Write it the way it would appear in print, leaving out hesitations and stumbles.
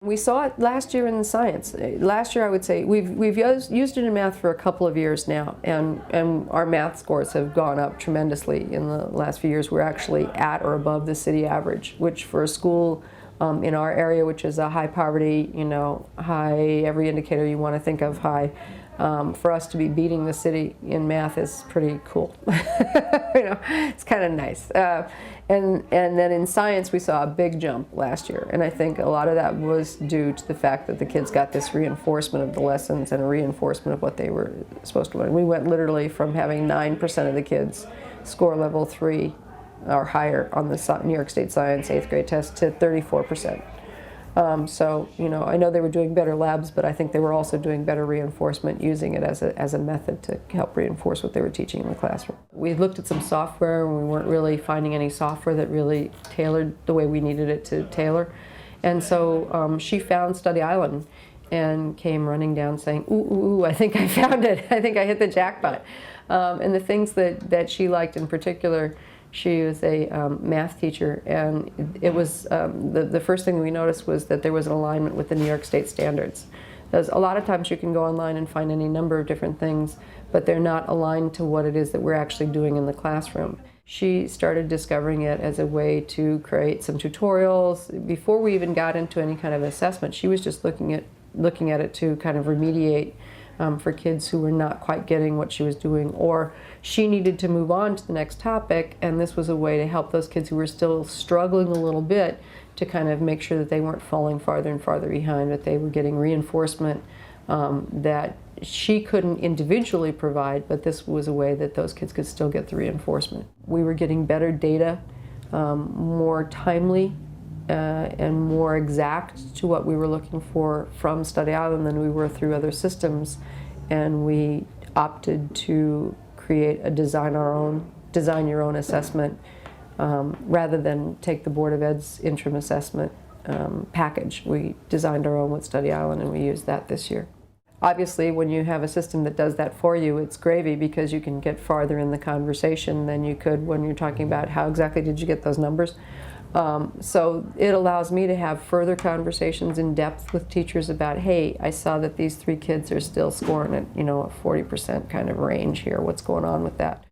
We saw it last year in science. Last year, I would say, we've used it in math for a couple of years now, and our math scores have gone up tremendously in the last few years. We're actually at or above the city average, which for a school in our area, which is a high poverty, high, every indicator you want to think of high, for us to be beating the city in math is pretty cool. It's kind of nice. And then in science, we saw a big jump last year, and I think a lot of that was due to the fact that the kids got this reinforcement of the lessons and a reinforcement of what they were supposed to learn. We went literally from having 9% of the kids score level 3 or higher on the New York State Science 8th grade test to 34%. So, I know they were doing better labs, but I think they were also doing better reinforcement, using it as a method to help reinforce what they were teaching in the classroom. We looked at some software, and we weren't really finding any software that really tailored the way we needed it to tailor. And so she found Study Island and came running down saying, ooh, I think I found it. I think I hit the jackpot. And the things that she liked in particular, she was a math teacher, and it was the first thing we noticed was that there was an alignment with the New York State standards. Because a lot of times you can go online and find any number of different things, but they're not aligned to what it is that we're actually doing in the classroom. She started discovering it as a way to create some tutorials. Before we even got into any kind of assessment, she was just looking at it to kind of remediate for kids who were not quite getting what she was doing, or she needed to move on to the next topic, and this was a way to help those kids who were still struggling a little bit to kind of make sure that they weren't falling farther and farther behind, that they were getting reinforcement that she couldn't individually provide, but this was a way that those kids could still get the reinforcement. We were getting better data, more timely, and more exact to what we were looking for from Study Island than we were through other systems, and we opted to create a design your own assessment rather than take the Board of Ed's interim assessment package. We designed our own with Study Island, and we used that this year. Obviously, when you have a system that does that for you, it's gravy, because you can get farther in the conversation than you could when you're talking about how exactly did you get those numbers. So it allows me to have further conversations in depth with teachers about, hey, I saw that these 3 kids are still scoring at, a 40% kind of range here. What's going on with that?